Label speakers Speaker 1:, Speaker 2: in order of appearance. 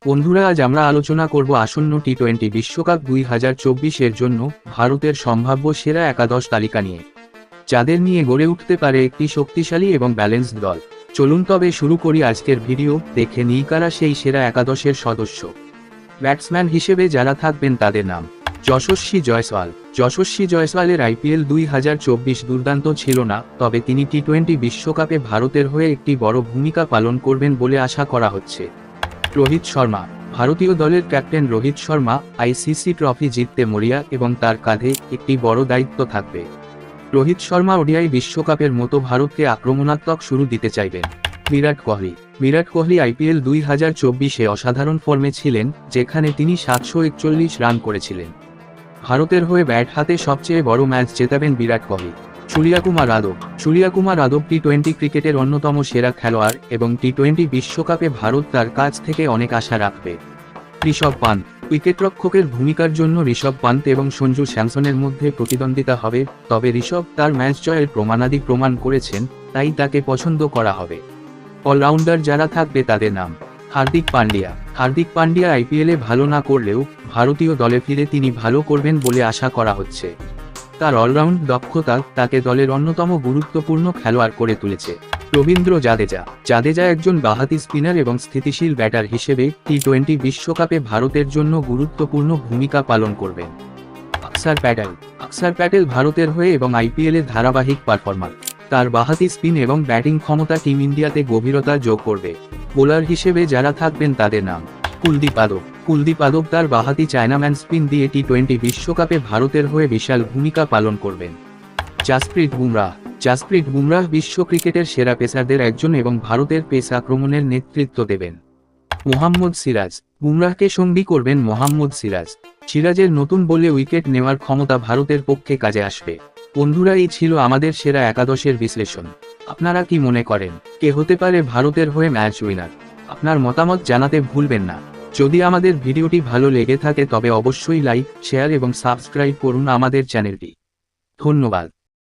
Speaker 1: বন্ধুরা, আজ আমরা আলোচনা করব আসন্ন টি-20 বিশ্বকাপ 2024-এর জন্য ভারতের সম্ভাব্য সেরা একাদশ তালিকা নিয়ে, যাদের নিয়ে গড়ে উঠতে পারে একটি শক্তিশালী এবং ব্যালেন্সড দল। চলুন তবে শুরু করি আজকের ভিডিও। দেখে নিই কারা সেই সেরা একাদশের সদস্য। ব্যাটসম্যান হিসেবে যারা থাকবেন তাদের নাম: যশস্বী জয়সওয়াল। যশস্বী জয়সওয়ালের আইপিএল 2024 দুর্দান্ত ছিল না, তবে তিনি টি-20 বিশ্বকাপে ভারতের হয়ে একটি বড় ভূমিকা পালন করবেন বলে আশা করা হচ্ছে। রোহিত শর্মা। ভারতীয় দলের captain Rohit Sharma ICC trophy জিততে মরিয়া এবং তার কাঁধে একটি বড় দায়িত্ব থাকবে। রোহিত শর্মা ওডিআই বিশ্বকাপের মতো ভারতকে আক্রমণাত্মক শুরু দিতে চাইবেন। বিরাট কোহলি। বিরাট কোহলি আইপিএল 2024-এ অসাধারণ ফর্মে ছিলেন, যেখানে তিনি 741 রান করেছিলেন। ভারতের হয়ে ব্যাট হাতে সবচেয়ে বড় ম্যাচ জেতাবেন বিরাট কোহলি। সূর্যকুমার যাদব। সূর্যকুমার যাদব টি-20 ক্রিকেটের অন্যতম সেরা খেলোয়াড় এবং টি-20 বিশ্বকাপে ভারত তার কাছ থেকে অনেক আশা রাখবে। ঋষভ পান্ত। উইকেটরক্ষকের ভূমিকার জন্য ঋষভ পান্ত এবং সঞ্জু স্যামসনের মধ্যে প্রতিদ্বন্দ্বিতা হবে, তবে ঋষভ তার ম্যাচ জয়ের প্রমাণাদি প্রমাণ করেছেন, তাই তাকে পছন্দ করা হবে। অলরাউন্ডার যারা থাকবে তাদের নাম: হার্দিক পান্ডিয়া। হার্দিক পান্ডিয়া আইপিএলে ভালো না করলেও ভারতীয় দলে ফিরে তিনি ভালো করবেন বলে আশা করা হচ্ছে। তার অলরাউন্ড দক্ষতা তাকে দলের অন্যতম গুরুত্বপূর্ণ খেলোয়াড় করে তুলেছে। রবীন্দ্র জাদেজা। জাদেজা একজন বাঁহাতি স্পিনার এবং স্থিতিশীল ব্যাটার হিসেবে টি-20 বিশ্বকাপে ভারতের জন্য গুরুত্বপূর্ণ ভূমিকা পালন করবেন। অক্ষর প্যাটেল। অক্ষর প্যাটেল ভারতের হয়ে এবং আইপিএলে ধারাবাহিক পারফরমার। তার বাঁহাতি স্পিন এবং ব্যাটিং ক্ষমতা টিম ইন্ডিয়াতে গভীরতা যোগ করবে। বোলার হিসেবে যারা থাকবেন তাদের নাম: কুলদীপ যাদব। কুলদীপ যাদব তার বাঁহাতি চায়নাম্যান স্পিন দিয়ে টি-20 বিশ্বকাপে ভারতের হয়ে বিশাল ভূমিকা পালন করবেন। জাসপ্রীত বুমরাহ। জাসপ্রীত বুমরাহ বিশ্ব ক্রিকেটের সেরা পেসারদের একজন এবং ভারতের পেস আক্রমণের নেতৃত্ব দেবেন। মোহাম্মদ সিরাজ। বুমরাহকে সঙ্গী করবেন মোহাম্মদ সিরাজ। সিরাজের নতুন বলে উইকেট নেওয়ার ক্ষমতা ভারতের পক্ষে কাজে আসবে। বন্ধুরা, এই ছিল আমাদের সেরা একাদশের বিশ্লেষণ। আপনারা কি মনে করেন কে হতে পারে ভারতের হয়ে ম্যাচ উইনার? আপনার মতামত জানাতে ভুলবেন না। যদি আমাদের ভিডিওটি ভালো লেগে থাকে তবে অবশ্যই লাইক, শেয়ার এবং সাবস্ক্রাইব করুন আমাদের চ্যানেলটি। ধন্যবাদ।